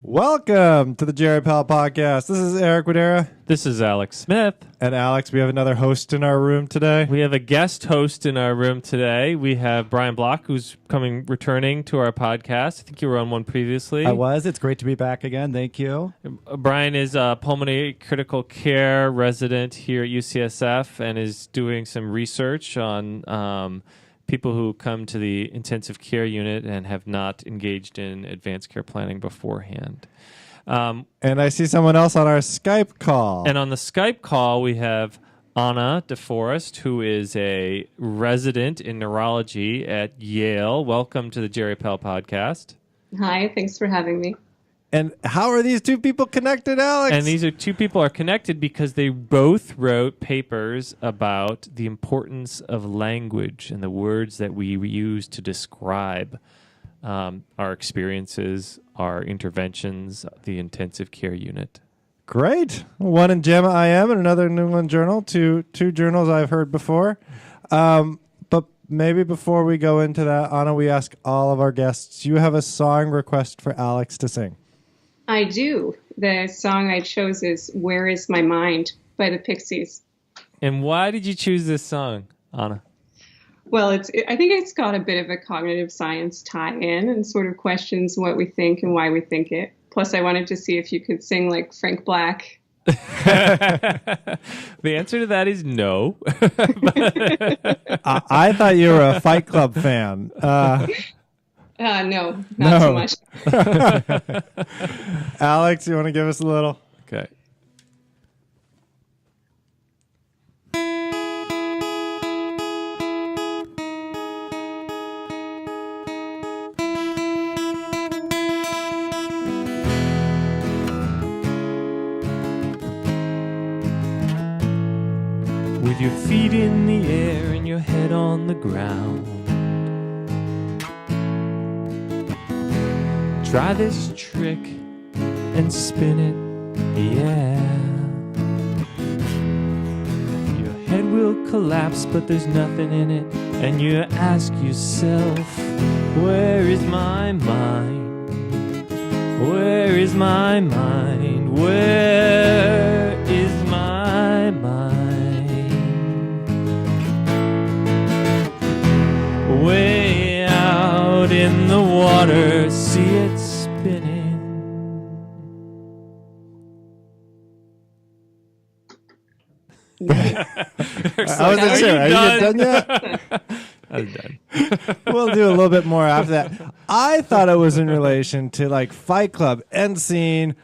Welcome to the GeriPal podcast. This is Eric Wadera. This is Alex Smith. And Alex, we have another host in our room today. We have a guest host in our room today. We have Brian Block, who's returning to our podcast. I think you were on one previously. I was. It's great to be back again. Thank you. Brian is a pulmonary critical care resident here at UCSF and is doing some research on people who come to the intensive care unit and have not engaged in advanced care planning beforehand. And I see someone else on our Skype call. And on the Skype call, we have Anna DeForest, who is a resident in neurology at Yale. Welcome to the GeriPal podcast. Hi, thanks for having me. And how are these two people connected, Alex? And these two people are connected because they both wrote papers about the importance of language and the words that we use to describe our experiences, our interventions, the intensive care unit. Great. One in JAMA IM and another in New England Journal. Two journals I've heard before. But maybe before we go into that, Anna, we ask all of our guests, you have a song request for Alex to sing. I do. The song I chose is Where Is My Mind by the Pixies. And why did you choose this song, Anna? Well, I think it's got a bit of a cognitive science tie-in and sort of questions what we think and why we think it. Plus, I wanted to see if you could sing like Frank Black. The answer to that is no. I thought you were a Fight Club fan. No, not so much. Alex, you want to give us a little? Okay. With your feet in the air and your head on the ground, try this trick and spin it, yeah. Your head will collapse, but there's nothing in it. And you ask yourself, where is my mind? Where is my mind? Where is my mind? Way out in the water, see it spinning. I wasn't sure. Are you done yet? I'm done. We'll do a little bit more after that. I thought it was in relation to like Fight Club end scene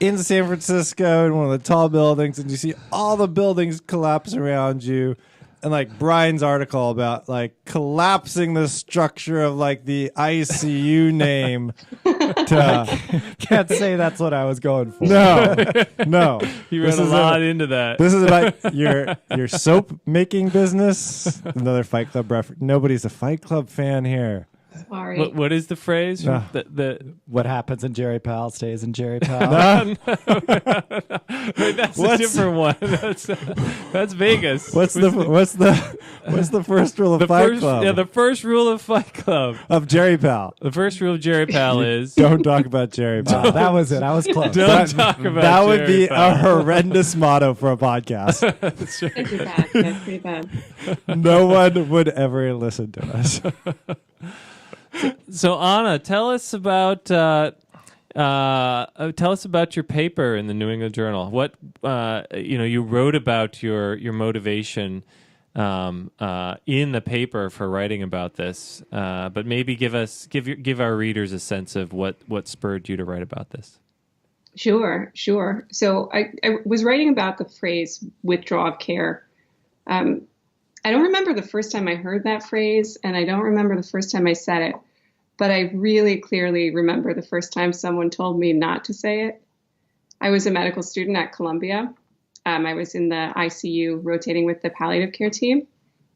in San Francisco in one of the tall buildings, and you see all the buildings collapse around you. And like Brian's article about like collapsing the structure of like the ICU name. Can't say that's what I was going for. No. You wrote a lot into that. This is about your soap making business. Another Fight Club reference. Nobody's a Fight Club fan here. Sorry. What is the phrase? No. What happens in GeriPal stays in GeriPal. Wait, that's a different one. That's Vegas. What's the first rule of Fight Club? Yeah, the first rule of Fight Club. Of GeriPal. The first rule of GeriPal is Don't talk about GeriPal. That was it. I was close. don't talk about That would be a GeriPal. horrendous motto for a podcast. That's right. Pretty bad. Yeah, pretty bad. No one would ever listen to us. So Anna, tell us about your paper in the New England Journal. What you wrote about your motivation in the paper for writing about this, but maybe give our readers a sense of what spurred you to write about this. Sure. So I was writing about the phrase withdraw of care. I don't remember the first time I heard that phrase, and I don't remember the first time I said it, but I really clearly remember the first time someone told me not to say it. I was a medical student at Columbia. I was in the ICU rotating with the palliative care team,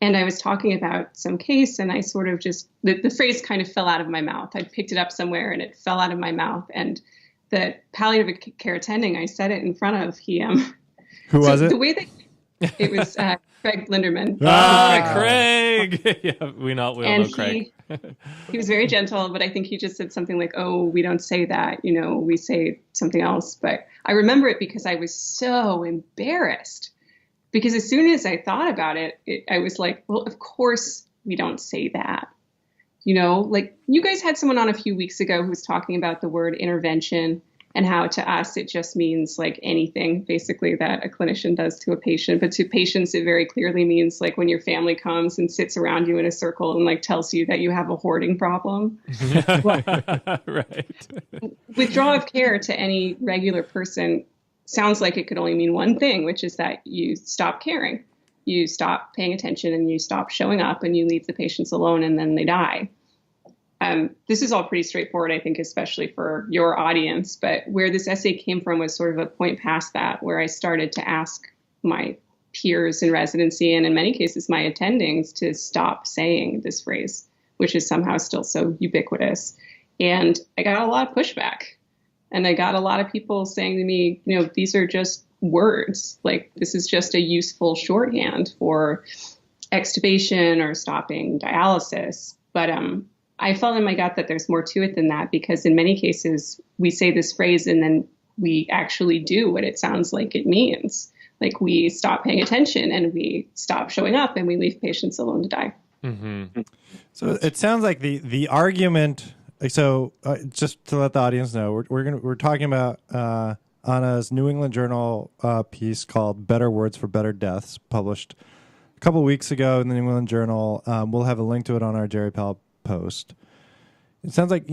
and I was talking about some case, and I sort of just, the phrase kind of fell out of my mouth. I picked it up somewhere, and it fell out of my mouth, and the palliative care attending, I said it in front of, Who was it? The way that it was Craig Linderman. Craig. Yeah, we all know Craig. He was very gentle, but I think he just said something like, "Oh, we don't say that, we say something else." But I remember it because I was so embarrassed. Because as soon as I thought about it, I was like, well, of course we don't say that. Like you guys had someone on a few weeks ago who was talking about the word intervention and how to us it just means like anything basically that a clinician does to a patient. But to patients, it very clearly means like when your family comes and sits around you in a circle and like tells you that you have a hoarding problem. Right. Withdrawal of care to any regular person sounds like it could only mean one thing, which is that you stop caring. You stop paying attention and you stop showing up and you leave the patients alone and then they die. This is all pretty straightforward, I think, especially for your audience. But where this essay came from was sort of a point past that, where I started to ask my peers in residency and in many cases my attendings to stop saying this phrase, which is somehow still so ubiquitous. And I got a lot of pushback. And I got a lot of people saying to me, these are just words. Like, this is just a useful shorthand for extubation or stopping dialysis. But I felt in my gut that there's more to it than that, because in many cases we say this phrase and then we actually do what it sounds like it means. Like we stop paying attention and we stop showing up and we leave patients alone to die. Mm-hmm. So it sounds like the argument. So just to let the audience know, we're talking about Anna's New England Journal piece called "Better Words for Better Deaths," published a couple of weeks ago in the New England Journal. We'll have a link to it on our GeriPal post. It sounds like,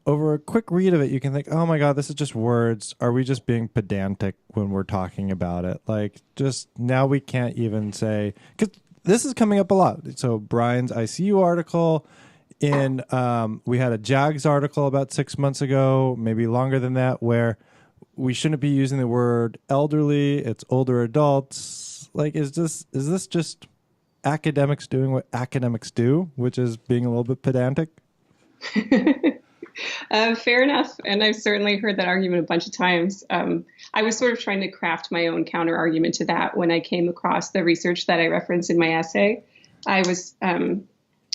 over a quick read of it, you can think, oh my God, this is just words. Are we just being pedantic when we're talking about it? Like, just now we can't even say, because this is coming up a lot. So Brian's ICU article, we had a JAGS article about 6 months ago, maybe longer than that, where we shouldn't be using the word elderly. It's older adults. Like, is this just academics doing what academics do, which is being a little bit pedantic? Fair enough. And I've certainly heard that argument a bunch of times. I was sort of trying to craft my own counter argument to that when I came across the research that I referenced in my essay. I was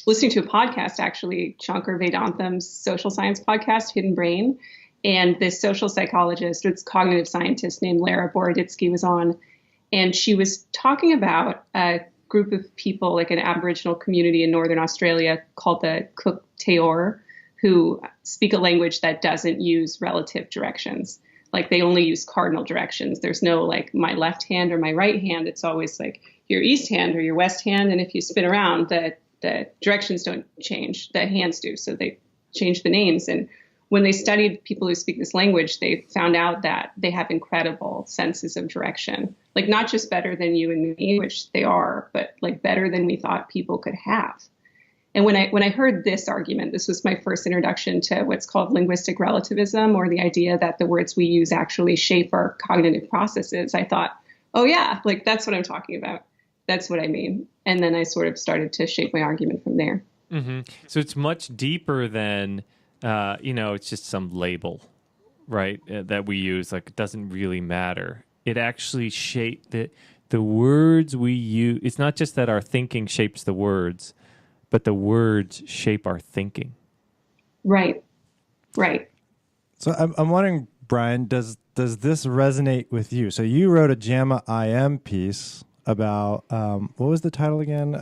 listening to a podcast, actually, Shankar Vedantham's social science podcast, Hidden Brain. And this social psychologist, it's cognitive scientist named Lara Boroditsky was on. And she was talking about a group of people, like an Aboriginal community in Northern Australia called the Cook Taor, who speak a language that doesn't use relative directions. Like they only use cardinal directions. There's no like my left hand or my right hand. It's always like your east hand or your west hand. And if you spin around, the directions don't change. The hands do. So they change the names. And when they studied people who speak this language, they found out that they have incredible senses of direction. Like not just better than you and me, which they are, but like better than we thought people could have. And when I heard this argument, this was my first introduction to what's called linguistic relativism, or the idea that the words we use actually shape our cognitive processes. I thought, oh yeah, like that's what I'm talking about. That's what I mean. And then I sort of started to shape my argument from there. Mm-hmm. So it's much deeper than, it's just some label, right, that we use. Like it doesn't really matter. It actually shaped the words we use. It's not just that our thinking shapes the words, but the words shape our thinking. Right. So I'm wondering, Brian, does this resonate with you? So you wrote a JAMA IM piece about, what was the title again?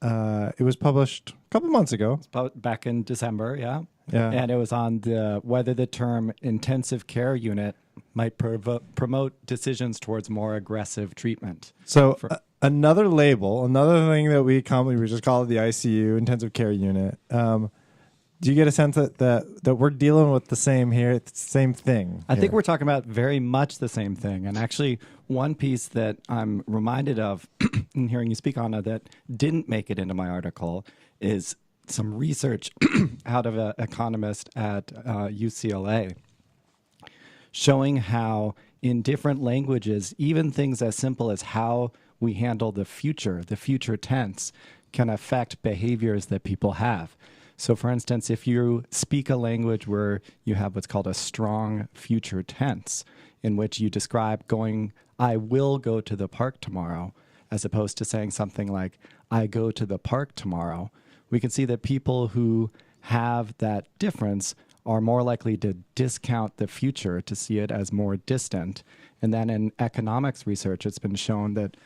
It was published a couple months ago. Back in December, yeah. Yeah. And it was on whether the term intensive care unit might promote decisions towards more aggressive treatment. So another label, another thing that we just call it the ICU, intensive care unit. Do you get a sense that we're dealing with the same here, it's the same thing? I think we're talking about very much the same thing. And actually, one piece that I'm reminded of in hearing you speak, Anna, that didn't make it into my article is some research out of an economist at UCLA showing how in different languages, even things as simple as how we handle the future tense, can affect behaviors that people have. So for instance, if you speak a language where you have what's called a strong future tense, in which you describe I will go to the park tomorrow, as opposed to saying something like, I go to the park tomorrow, we can see that people who have that difference are more likely to discount the future, to see it as more distant. And then in economics research, it's been shown that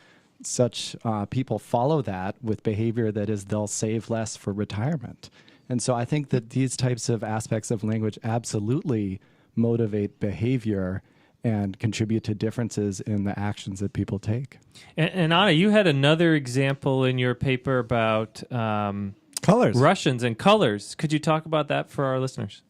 such people follow that with behavior that is they'll save less for retirement. And so I think that these types of aspects of language absolutely motivate behavior and contribute to differences in the actions that people take. And Anna, you had another example in your paper about Colors. Russians and colors. Could you talk about that for our listeners?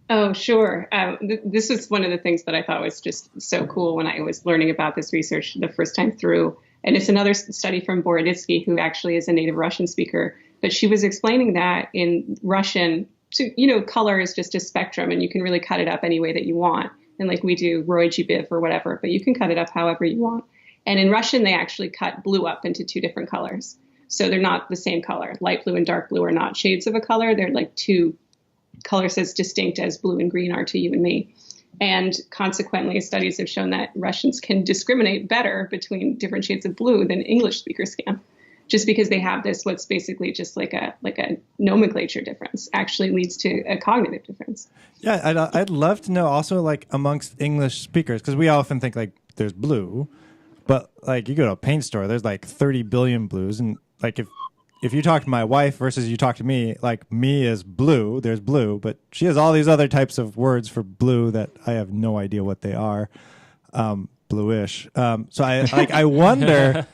Oh, sure. This was one of the things that I thought was just so cool when I was learning about this research the first time through. And it's another study from Boroditsky, who actually is a native Russian speaker. But she was explaining that in Russian, so, color is just a spectrum, and you can really cut it up any way that you want. And like we do Roy-G Biv or whatever, but you can cut it up however you want. And in Russian, they actually cut blue up into two different colors. So they're not the same color. Light blue and dark blue are not shades of a color. They're like two colors as distinct as blue and green are to you and me. And consequently, studies have shown that Russians can discriminate better between different shades of blue than English speakers can, just because they have this, what's basically just like a nomenclature difference actually leads to a cognitive difference. Yeah, I'd love to know also, like, amongst English speakers, because we often think like there's blue, but like you go to a paint store, there's like 30 billion blues, and like if you talk to my wife versus you talk to me, like me is blue, there's blue, but she has all these other types of words for blue that I have no idea what they are. Bluish. So I wonder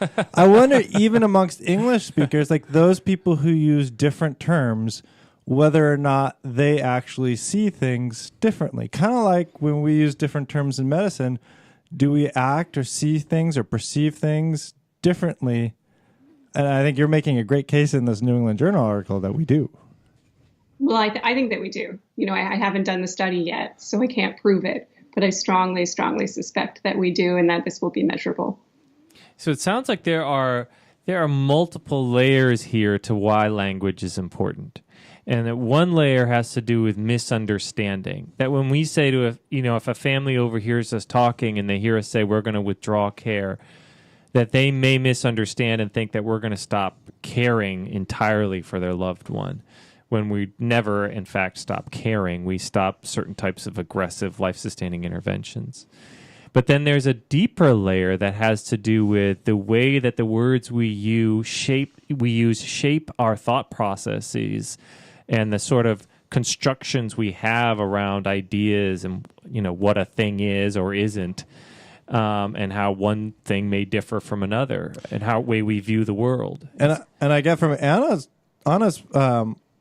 even amongst English speakers, like those people who use different terms, whether or not they actually see things differently. Kind of like when we use different terms in medicine, do we act or see things or perceive things differently? And I think you're making a great case in this New England Journal article that we do. Well, I think that we do. I haven't done the study yet, so I can't prove it. But I strongly, strongly suspect that we do, and that this will be measurable. So it sounds like there are multiple layers here to why language is important. And that one layer has to do with misunderstanding. That when we say to if a family overhears us talking and they hear us say we're going to withdraw care, that they may misunderstand and think that we're going to stop caring entirely for their loved one, when we never, in fact, stop caring. We stop certain types of aggressive life-sustaining interventions. But then there's a deeper layer that has to do with the way that the words we use shape our thought processes and the sort of constructions we have around ideas and what a thing is or isn't, and how one thing may differ from another, and how way we view the world. And I get from Anna's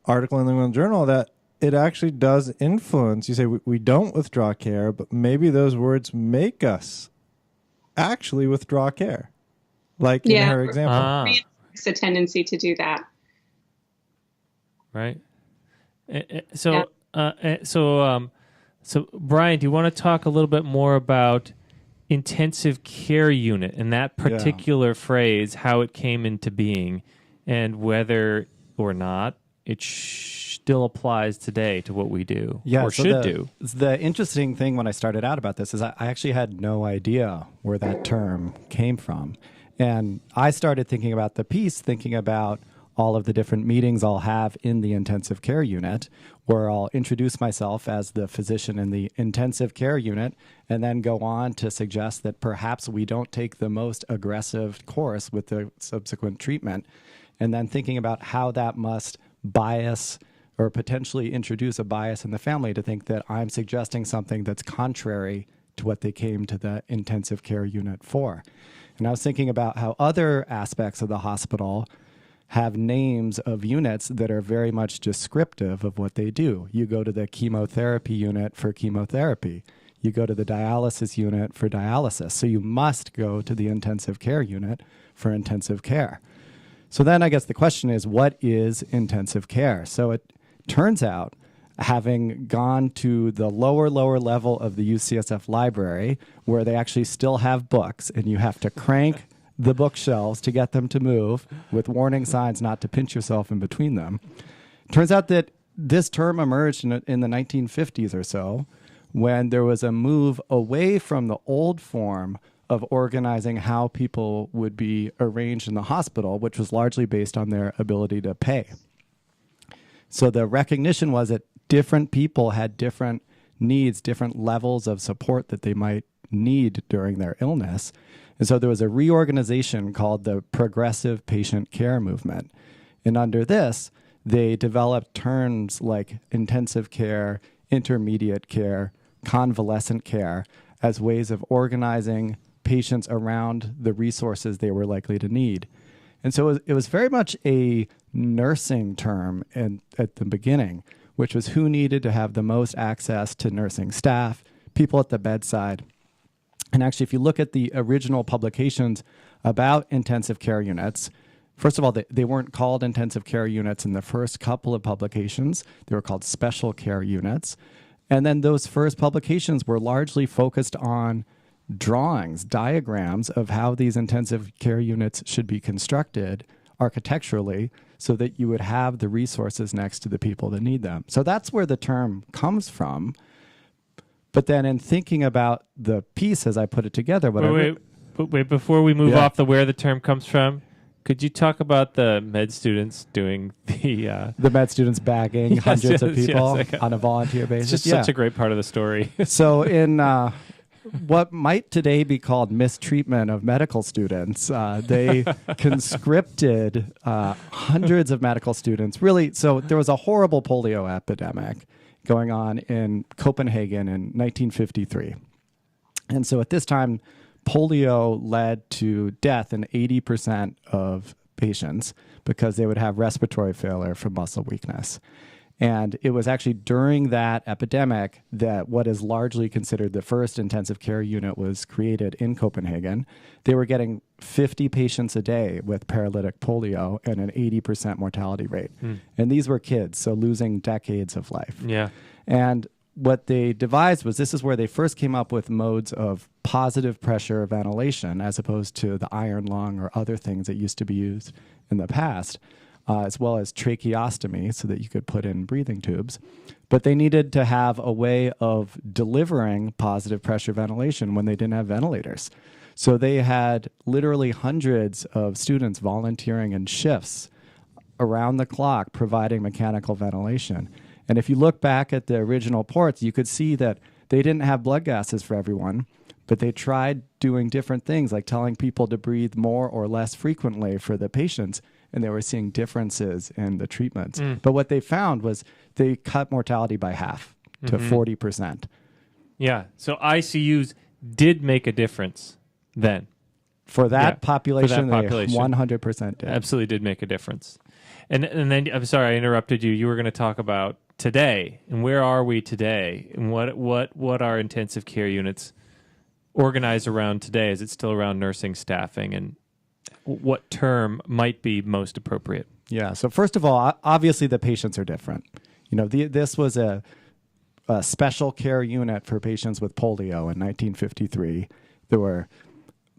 article in the New England Journal that it actually does influence. You say we don't withdraw care, but maybe those words make us actually withdraw care, like in her example. It's a tendency to do that. Right. So Brian, do you want to talk a little bit more about intensive care unit and that particular phrase, how it came into being, and whether or not it still applies today to what we do or should do? The interesting thing when I started out about this is I actually had no idea where that term came from. And I started thinking about the piece, thinking about all of the different meetings I'll have in the intensive care unit, where I'll introduce myself as the physician in the intensive care unit and then go on to suggest that perhaps we don't take the most aggressive course with the subsequent treatment, and then thinking about how that must bias or potentially introduce a bias in the family to think that I'm suggesting something that's contrary to what they came to the intensive care unit for. And I was thinking about how other aspects of the hospital have names of units that are very much descriptive of what they do. You go to the chemotherapy unit for chemotherapy. You go to the dialysis unit for dialysis. So you must go to the intensive care unit for intensive care. So then I guess the question is, what is intensive care? So it turns out, having gone to the lower level of the UCSF library, where they actually still have books, and you have to crank the bookshelves to get them to move with warning signs not to pinch yourself in between them. Turns out that this term emerged in the 1950s or so, when there was a move away from the old form of organizing how people would be arranged in the hospital, which was largely based on their ability to pay. So the recognition was that different people had different needs, different levels of support that they might need during their illness. And so there was a reorganization called the Progressive Patient Care Movement. And under this, they developed terms like intensive care, intermediate care, convalescent care as ways of organizing patients around the resources they were likely to need. And so it was very much a nursing term at the beginning, which was who needed to have the most access to nursing staff, people at the bedside. And actually, if you look at the original publications about intensive care units, first of all, they weren't called intensive care units in the first couple of publications. They were called special care units. And then those first publications were largely focused on drawings, diagrams of how these intensive care units should be constructed architecturally so that you would have the resources next to the people that need them. So that's where the term comes from. But then in thinking about the piece as I put it together... Wait, before we move off where the term comes from, could you talk about the med students doing the... The med students bagging hundreds of people on a volunteer basis? It's just such a great part of the story. So in what might today be called mistreatment of medical students, they conscripted hundreds of medical students. Really, so there was a horrible polio epidemic going on in Copenhagen in 1953. And so at this time, polio led to death in 80% of patients because they would have respiratory failure from muscle weakness. And it was actually during that epidemic that what is largely considered the first intensive care unit was created in Copenhagen. They were getting 50 patients a day with paralytic polio and an 80% mortality rate. And these were kids, so losing decades of life. Yeah. And what they devised was this is where they first came up with modes of positive pressure ventilation as opposed to the iron lung or other things that used to be used in the past. As well as tracheostomy so that you could put in breathing tubes. But they needed to have a way of delivering positive pressure ventilation when they didn't have ventilators. So they had literally hundreds of students volunteering in shifts around the clock providing mechanical ventilation. And if you look back at the original ports, you could see that they didn't have blood gases for everyone, but they tried doing different things like telling people to breathe more or less frequently for the patients. And they were seeing differences in the treatments. But what they found was they cut mortality by half to 40%. Yeah. So ICUs did make a difference then. For that population, they 100% did. Absolutely did make a difference. And then, I'm sorry, I interrupted you. You were going to talk about today. And where are we today? And what are intensive care units organized around today? Is it still around nursing staffing, and what term might be most appropriate? Yeah. So first of all, obviously the patients are different. You know, this was a special care unit for patients with polio in 1953. There were,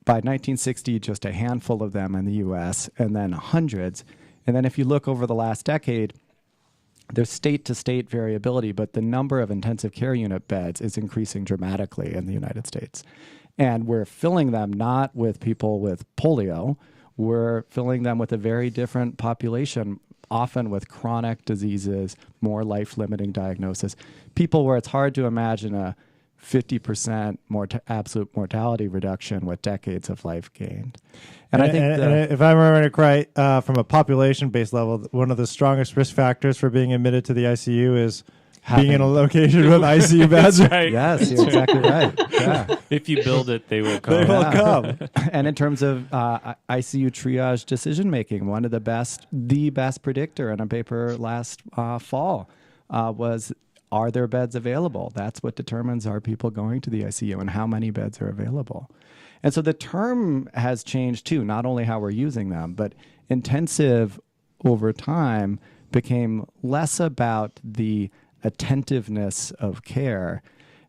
by 1960, just a handful of them in the U.S., and then hundreds. And then if you look over the last decade, there's state-to-state variability, but the number of intensive care unit beds is increasing dramatically in the United States. And we're filling them not with people with polio, we're filling them with a very different population, often with chronic diseases, more life-limiting diagnosis, people where it's hard to imagine a 50% absolute mortality reduction with decades of life gained. And I think if I remember it right, from a population-based level, one of the strongest risk factors for being admitted to the ICU is being in a location with ICU beds. Right. Yes, you're exactly right. Yeah. If you build it, they will come. They will come. And in terms of ICU triage decision-making, one of the best predictor in a paper last fall was, are there beds available? That's what determines, are people going to the ICU and how many beds are available. And so the term has changed too, not only how we're using them, but intensive over time became less about the attentiveness of care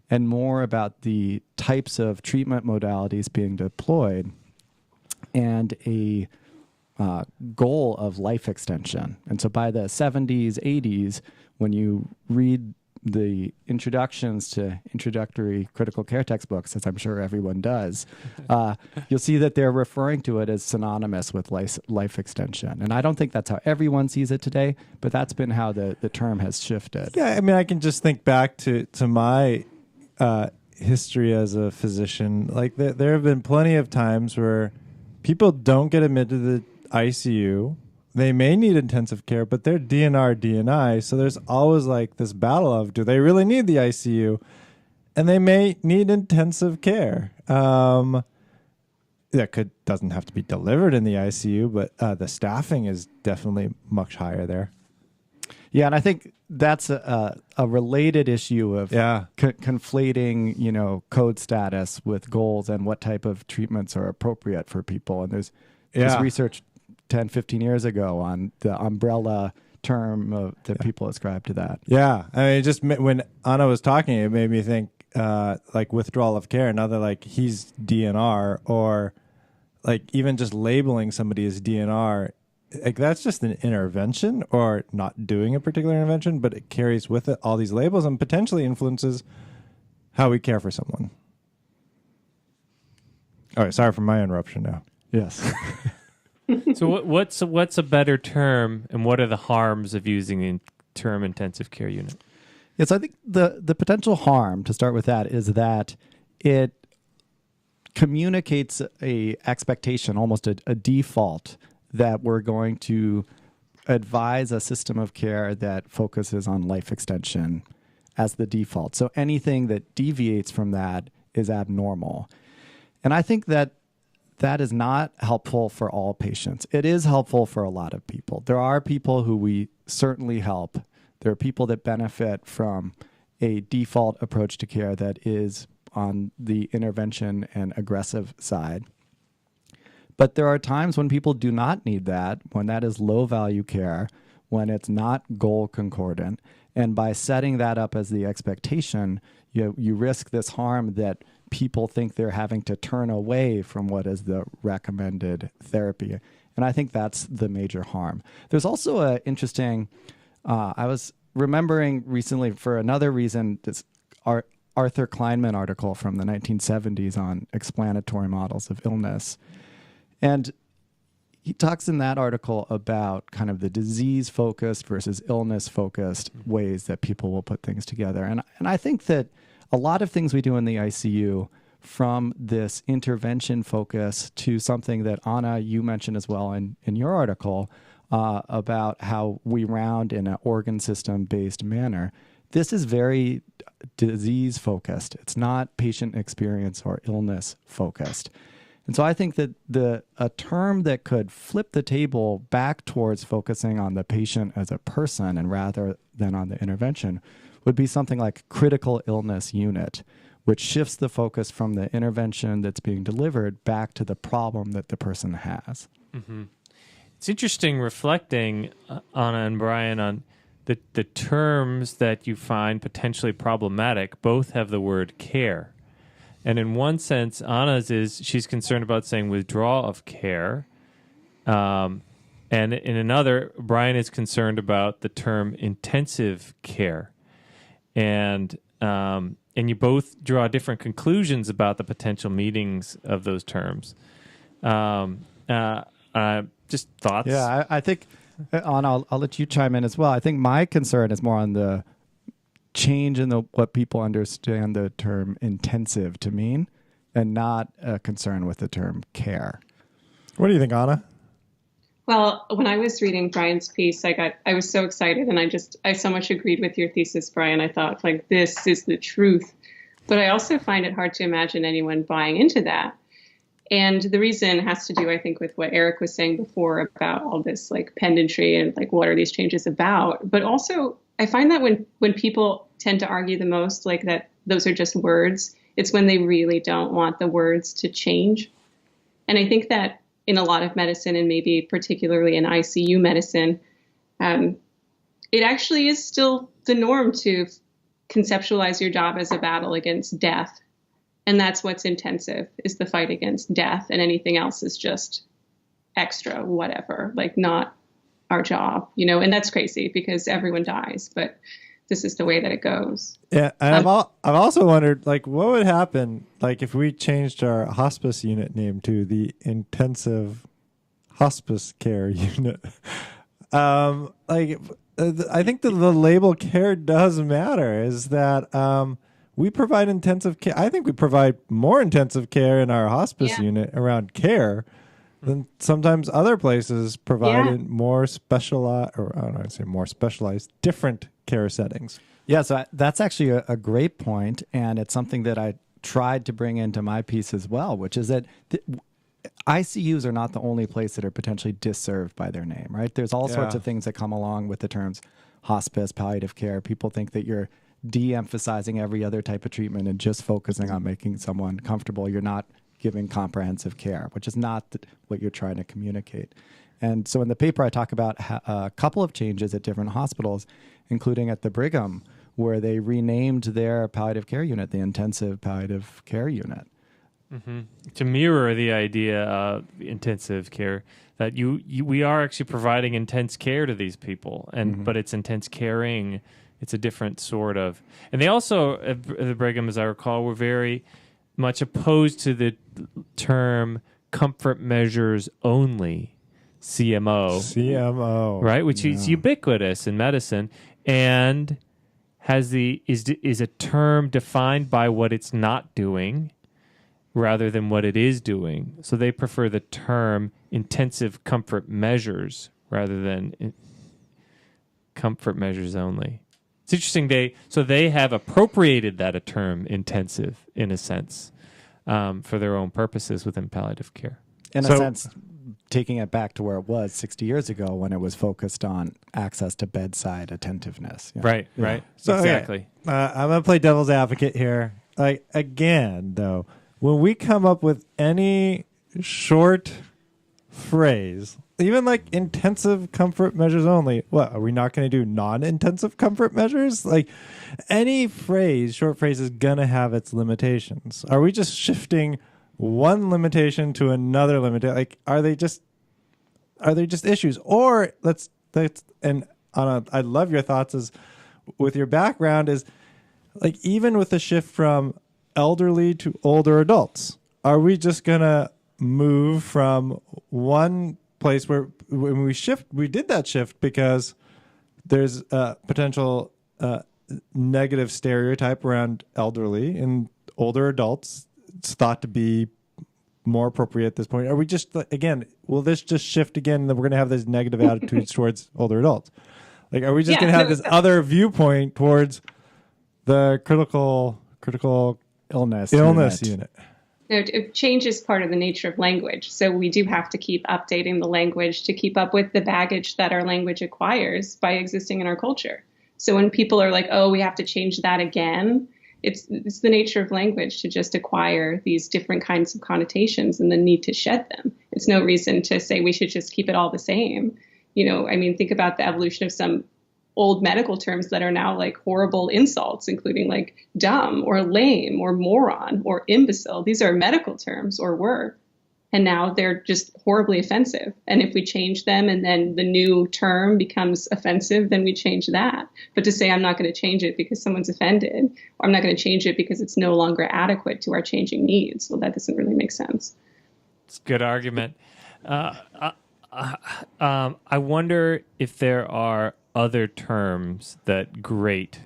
and more about the types of treatment modalities being deployed and a goal of life extension. And so by the 70s, 80s, when you read the introductions to introductory critical care textbooks, as I'm sure everyone does, you'll see that they're referring to it as synonymous with life extension. And I don't think that's how everyone sees it today, but that's been how the term has shifted. Yeah, I mean, I can just think back to my history as a physician. Like there have been plenty of times where people don't get admitted to the ICU. They may need intensive care, but they're DNR, DNI. So there's always like this battle of, do they really need the ICU? And they may need intensive care. That doesn't have to be delivered in the ICU, but the staffing is definitely much higher there. Yeah, and I think that's a related issue of conflating, code status with goals and what type of treatments are appropriate for people. And there's research 10, 15 years ago on the umbrella term that people ascribe to that. Yeah. I mean, just when Anna was talking, it made me think like withdrawal of care. Now they're like, he's DNR, or like even just labeling somebody as DNR, like that's just an intervention or not doing a particular intervention, but it carries with it all these labels and potentially influences how we care for someone. All right. Sorry for my interruption now. Yes. So what's a better term, and what are the harms of using the term intensive care unit? Yes, I think the potential harm, to start with that, is that it communicates a expectation, almost a default, that we're going to advise a system of care that focuses on life extension as the default. So anything that deviates from that is abnormal. And I think that is not helpful for all patients. It is helpful for a lot of people. There are people who we certainly help. There are people that benefit from a default approach to care that is on the intervention and aggressive side. But there are times when people do not need that, when that is low value care, when it's not goal concordant. And by setting that up as the expectation, you risk this harm that people think they're having to turn away from what is the recommended therapy. And I think that's the major harm. There's also an interesting, I was remembering recently for another reason, this Arthur Kleinman article from the 1970s on explanatory models of illness. And he talks in that article about kind of the disease-focused versus illness-focused ways that people will put things together. And I think that a lot of things we do in the ICU, from this intervention focus to something that, Anna, you mentioned as well in your article about how we round in an organ system-based manner. This is very disease-focused. It's not patient experience or illness-focused. And so I think that a term that could flip the table back towards focusing on the patient as a person and rather than on the intervention would be something like critical illness unit, which shifts the focus from the intervention that's being delivered back to the problem that the person has. Mm-hmm. It's interesting reflecting, Anna and Brian, on the terms that you find potentially problematic. Both have the word care. And in one sense, Anna's she's concerned about saying withdrawal of care. And in another, Brian is concerned about the term intensive care. And you both draw different conclusions about the potential meanings of those terms. Just thoughts? Yeah, I think, Anna, I'll let you chime in as well. I think my concern is more on the change in what people understand the term intensive to mean, and not a concern with the term care. What do you think, Anna? Well, when I was reading Brian's piece, I was so excited, and I so much agreed with your thesis, Brian. I thought, like, this is the truth. But I also find it hard to imagine anyone buying into that. And the reason has to do, I think, with what Eric was saying before about all this like pedantry and like what are these changes about. But also, I find that when people tend to argue the most, like that those are just words, it's when they really don't want the words to change. And I think that in a lot of medicine, and maybe particularly in ICU medicine, it actually is still the norm to conceptualize your job as a battle against death. And that's what's intensive, is the fight against death, and anything else is just extra, whatever, like not our job, and that's crazy because everyone dies. But this is the way that it goes. Yeah, and I've also wondered, like, what would happen, like, if we changed our hospice unit name to the intensive hospice care unit. I think the label care does matter. Is that we provide intensive care. I think we provide more intensive care in our hospice unit around care than sometimes other places provide more specialized, or I don't know, I'd say more specialized, different care settings. Yeah, so that's actually a great point, and it's something that I tried to bring into my piece as well, which is that ICUs are not the only place that are potentially disserved by their name, right? There's all sorts of things that come along with the terms hospice, palliative care. People think that you're de-emphasizing every other type of treatment and just focusing on making someone comfortable. You're not giving comprehensive care, which is not what you're trying to communicate. And so in the paper, I talk about a couple of changes at different hospitals, including at the Brigham, where they renamed their palliative care unit the Intensive Palliative Care Unit. Mm-hmm. To mirror the idea of intensive care, that we are actually providing intense care to these people, and but it's intense caring. It's a different sort of. And they also, the Brigham, as I recall, were very much opposed to the term comfort measures only, CMO, right, which is ubiquitous in medicine and is a term defined by what it's not doing rather than what it is doing. So they prefer the term intensive comfort measures rather than comfort measures only. It's interesting. They have appropriated that a term intensive in a sense for their own purposes within palliative care. In a sense, taking it back to where it was 60 years ago when it was focused on access to bedside attentiveness. Right. So, exactly. Okay. I'm going to play devil's advocate here. Like, again, though, when we come up with any short phrase, even like intensive comfort measures only, what, are we not going to do non-intensive comfort measures? Like, any phrase, short phrase, is going to have its limitations. Are we just shifting one limitation to another limitation? Like, are they just issues? Or and Anna, I love your thoughts is with your background is like, even with the shift from elderly to older adults, are we just gonna move from one place where when we did that shift because there's a potential negative stereotype around elderly and older adults? It's thought to be more appropriate at this point. Are we just, again, will this just shift again, that we're going to have these negative attitudes towards older adults? Like, are we just going to have this other viewpoint towards the critical illness unit? No, change is part of the nature of language. So we do have to keep updating the language to keep up with the baggage that our language acquires by existing in our culture. So when people are like, oh, we have to change that again, it's the nature of language to just acquire these different kinds of connotations and the need to shed them. It's no reason to say we should just keep it all the same. Think about the evolution of some old medical terms that are now like horrible insults, including like dumb or lame or moron or imbecile. These are medical terms, or were. And now they're just horribly offensive. And if we change them and then the new term becomes offensive, then we change that. But to say I'm not going to change it because someone's offended, or I'm not going to change it because it's no longer adequate to our changing needs, well, that doesn't really make sense. It's a good argument. I wonder if there are other terms that grate.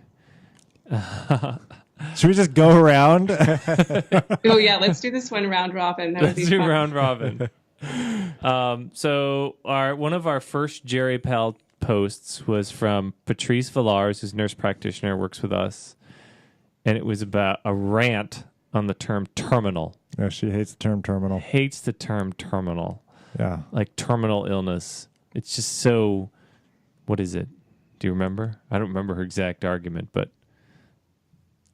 Should we just go around? Oh, yeah. Let's do this one round robin. Let's do round robin. So one of our first GeriPal posts was from Patrice Villars, who's a nurse practitioner, works with us. And it was about a rant on the term terminal. Yeah, she hates the term terminal. Hates the term terminal. Yeah. Like terminal illness. It's just so, what is it? Do you remember? I don't remember her exact argument, but.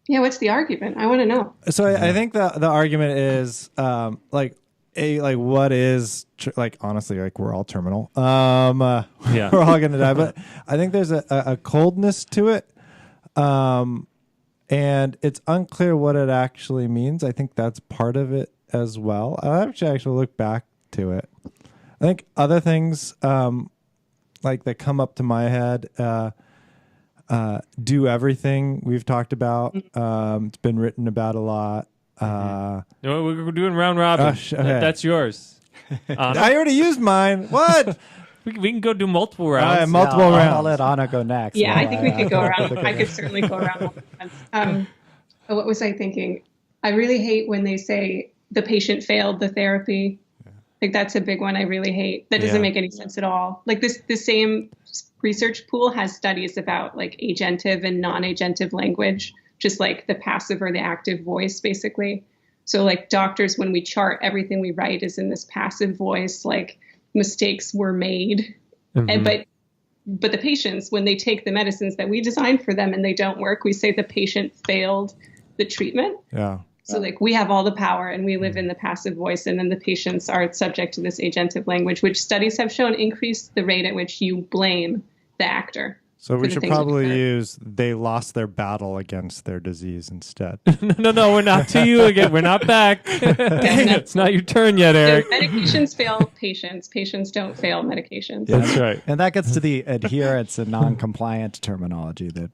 Yeah, what's the argument? I want to know. So I think the argument is what is honestly, like, we're all terminal. We're all gonna die, but I think there's a coldness to it, and it's unclear what it actually means. I think that's part of it as well. I actually look back to it. I think other things that come up to my head. Do everything we've talked about. It's been written about a lot. No, we're doing round robin. Okay. That's yours. I already used mine. What? We can go do multiple rounds. Multiple I'll rounds. let Anna go next. Yeah, I while think we could go around. Okay. I could certainly go around multiple times. What was I thinking? I really hate when they say the patient failed the therapy. Like that's a big one I really hate. That doesn't make any sense at all. Like the same research pool has studies about like agentive and non-agentive language, just like the passive or the active voice, basically. So like doctors, when we chart, everything we write is in this passive voice, like mistakes were made. And but the patients, when they take the medicines that we designed for them and they don't work, we say the patient failed the treatment. Yeah. So like we have all the power and we live in the passive voice, and then the patients are subject to this agentive language, which studies have shown increase the rate at which you blame the actor. So we the should things that probably occur. use they lost their battle against their disease instead. No, we're not to you again. We're not back. Dang it. It's not your turn yet, So Eric. medications fail patients. Patients don't fail medications. That's right. And that gets to the adherence and non-compliant terminology that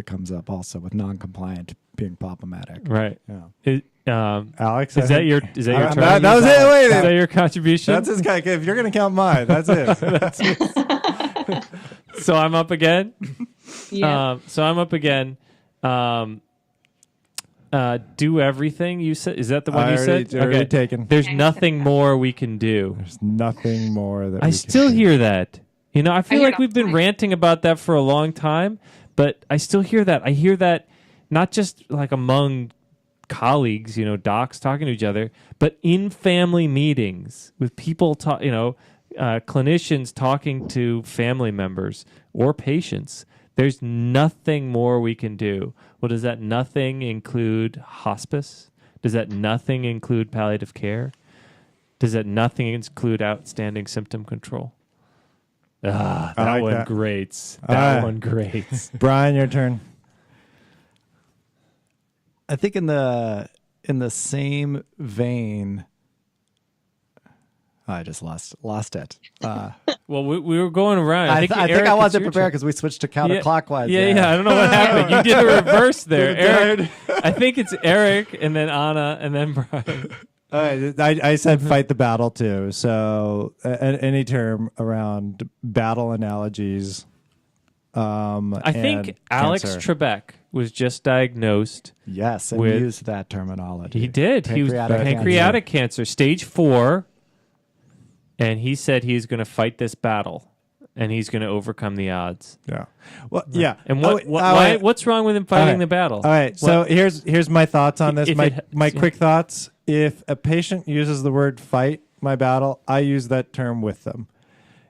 comes up also with non-compliant being problematic. Right. Yeah. Alex, Is that your turn? that was it. Wait, Is that your contribution? that's his guy. If you're gonna count mine, that's it. So I'm up again. Yeah. So I'm up again. Do everything you said. Is that the one I you already- said? already taken. There's Okay. nothing more we can do. There's nothing more that I we still can hear that. You know, I feel hear like it we've all the been time. ranting about that for a long time, but I still hear that. I hear that not just like among colleagues, you know, docs talking to each other, but in family meetings with people, clinicians talking to family members or patients. There's nothing more we can do. Well, does that nothing include hospice? Does that nothing include palliative care? Does that nothing include outstanding symptom control? That like one that. grates. All That right. one grates. Brian, your turn. I think in the same vein, I just lost it. Well, we were going around. I think Eric, I it's wasn't your prepared turn. because we switched to counterclockwise. Yeah, there. yeah. I don't know what happened. You did a reverse there, Eric. I think it's Eric, and then Anna, and then Brian. All right, I said fight the battle too. So any term around battle analogies. I think and Alex cancer. Trebek was just diagnosed. Yes, and With- used that terminology. He did. He was pancreatic cancer, stage 4, and he said he's going to fight this battle, and he's going to overcome the odds. Yeah. Well, yeah. And wait. what's wrong with him fighting right. the battle? All right. So here's my thoughts on this. If My it- quick thoughts. If a patient uses the word fight my battle, I use that term with them.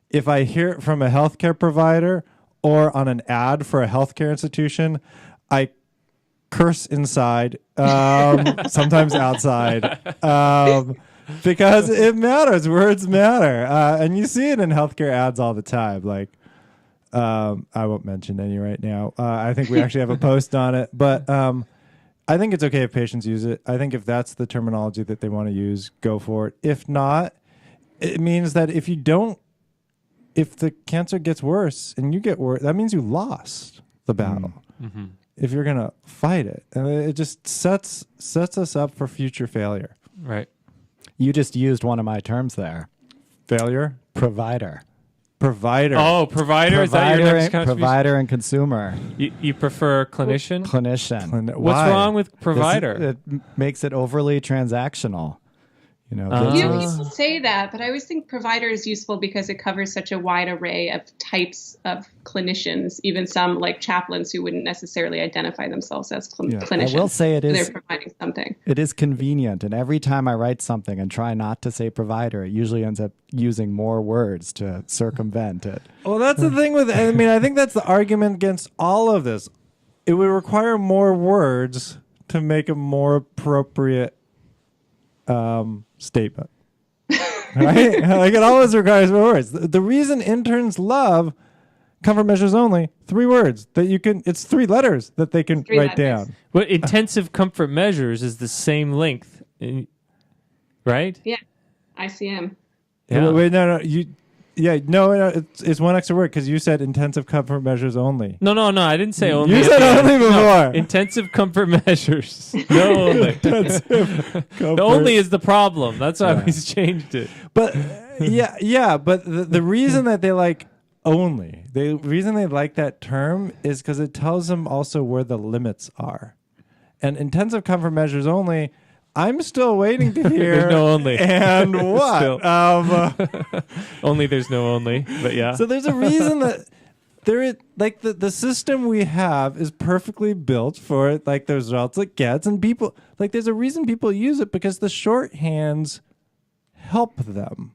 If I hear it from a healthcare provider or on an ad for a healthcare institution, I curse inside, sometimes outside, because it matters. Words matter. And you see it in healthcare ads all the time. Like, I won't mention any right now. I think we actually have a post on it, but I think it's okay if patients use it. I think if that's the terminology that they want to use, go for it. If not, it means that if the cancer gets worse and you get worse, that means you lost the battle. Mm-hmm. If you're going to fight it, and it just sets us up for future failure. Right. You just used one of my terms there. Failure? Provider. Provider. Oh, provider? Is that your next contribution? Provider and consumer. You prefer clinician? Clinician. What's Why? wrong with provider? It makes it overly transactional. You know, Uh-huh. this You know, is- people say that, but I always think provider is useful because it covers such a wide array of types of clinicians, even some like chaplains who wouldn't necessarily identify themselves as clinicians. I will say it is. They're providing something. It is convenient, and every time I write something and try not to say provider, it usually ends up using more words to circumvent it. Well, that's the thing with, I mean, I think that's the argument against all of this. It would require more words to make a more appropriate statement. Right? Like it always requires more words. The reason interns love comfort measures only, 3 words that you can, it's 3 letters that they can 3 write letters. down. Well, intensive comfort measures is the same length, right? Yeah, ICM. Yeah. Wait, no, Yeah, no, it's one extra word because you said intensive comfort measures only. No, I didn't say only. You said only before. No, intensive comfort measures. No only. The only is the problem. That's why we changed it. But but the reason that they like only, the reason they like that term is because it tells them also where the limits are. And intensive comfort measures only, I'm still waiting to hear. There's no only. And what? Only there's no only, but yeah. So there's a reason that there is, like, the system we have is perfectly built for it, like the results it gets, and people, like, there's a reason people use it because the shorthands help them.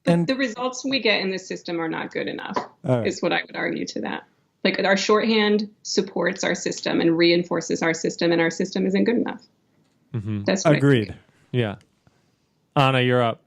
And the results we get in this system are not good enough, right. is what I would argue to that. Like, our shorthand supports our system and reinforces our system, and our system isn't good enough. Mm-hmm. That's what agreed. Yeah. Anna, you're up.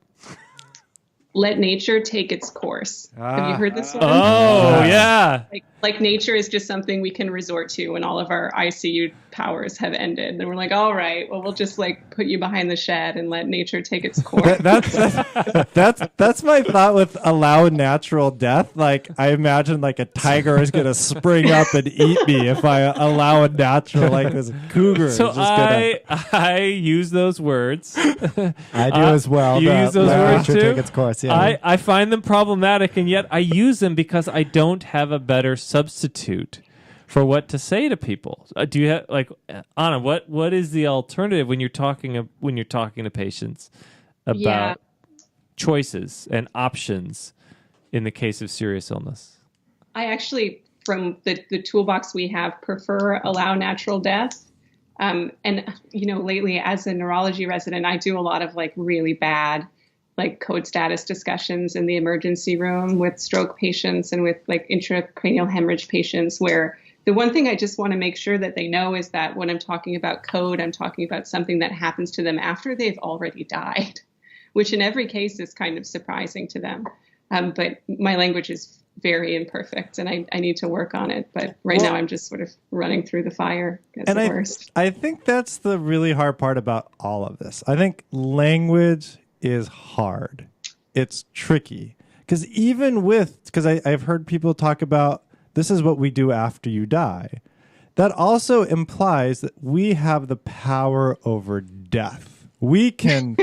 Let nature take its course. Have you heard this one? Oh, yeah. Like nature is just something we can resort to when all of our ICU powers have ended. And we're like, all right, well, we'll just like put you behind the shed and let nature take its course. That's my thought with allow natural death. Like, I imagine like a tiger is gonna spring up and eat me if I allow a natural, like this cougar. So is just gonna... I use those words. I do as well. You use those words too? Take its course, yeah. I find them problematic, and yet I use them because I don't have a better substitute for what to say to people. Do you have, like, Anna? What is the alternative when you're talking to patients about choices and options in the case of serious illness? I actually, from the toolbox we have, prefer allow natural death. And lately as a neurology resident, I do a lot of like really bad, like code status discussions in the emergency room with stroke patients and with like intracranial hemorrhage patients, where the one thing I just want to make sure that they know is that when I'm talking about code, I'm talking about something that happens to them after they've already died, which in every case is kind of surprising to them. But my language is very imperfect and I need to work on it. But now I'm just sort of running through the fire as the worst. I think that's the really hard part about all of this. I think language is hard. It's tricky. Because I've heard people talk about this is what we do after you die. That also implies that we have the power over death. We can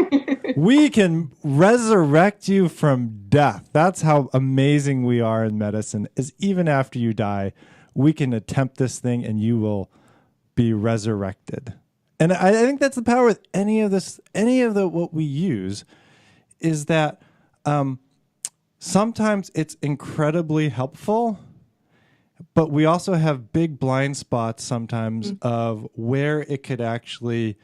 resurrect you from death. That's how amazing we are in medicine, is even after you die, we can attempt this thing and you will be resurrected. And I think that's the power with what we use, is that sometimes it's incredibly helpful, but we also have big blind spots sometimes of where it could actually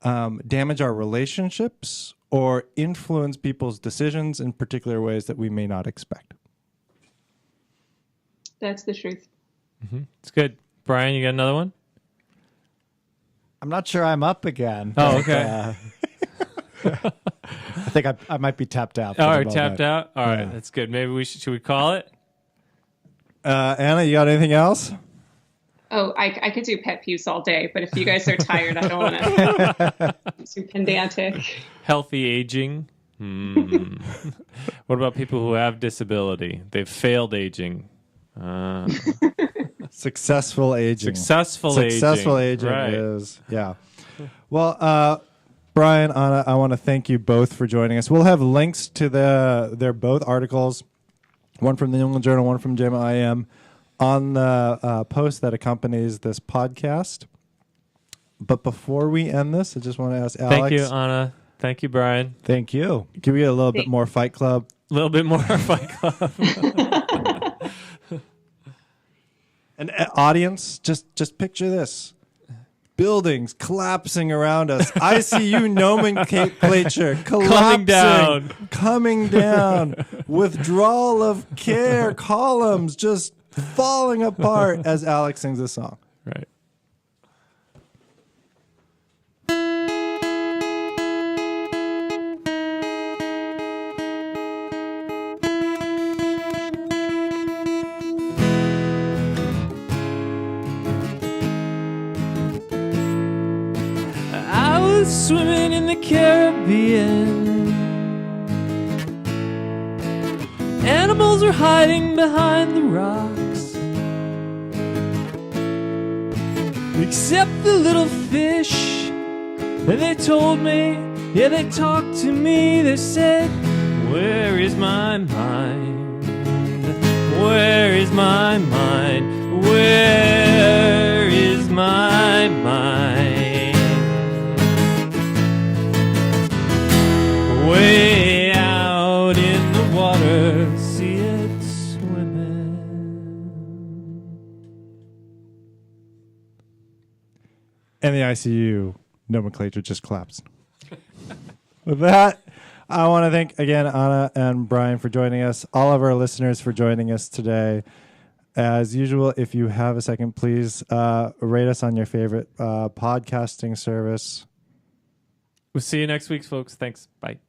damage our relationships or influence people's decisions in particular ways that we may not expect. That's the truth. Mm-hmm. It's good. Brian, you got another one? I'm not sure I'm up again. Oh, okay. I think I might be tapped out. All right, tapped out. All right, that's good. Maybe should we call it? Anna, you got anything else? Oh, I could do pet peeves all day, but if you guys are tired, I don't want to be too pedantic. Healthy aging. What about people who have disability? They've failed aging. Successful aging. Successful aging right. is, yeah. Well, Brian, Anna, I want to thank you both for joining us. We'll have links to their both articles, one from the New England Journal, one from JAMA IM, on the post that accompanies this podcast. But before we end this, I just want to ask Alex. Thank you, Anna. Thank you, Brian. Thank you. Can we get a little bit more Fight Club? A little bit more Fight Club. And audience, just picture this. Buildings collapsing around us. ICU nomenclature collapsing. Coming down. Withdrawal of care columns just falling apart as Alex sings this song. Right. Swimming in the Caribbean, animals were hiding behind the rocks, except the little fish. And they told me, yeah, they talked to me. They said, where is my mind? Where is my mind? Where is my mind? Way out in the water, see it swimming. And the ICU nomenclature just collapsed. With that, I want to thank again Anna and Brian for joining us, all of our listeners for joining us today. As usual, if you have a second, please rate us on your favorite podcasting service. We'll see you next week, folks. Thanks. Bye.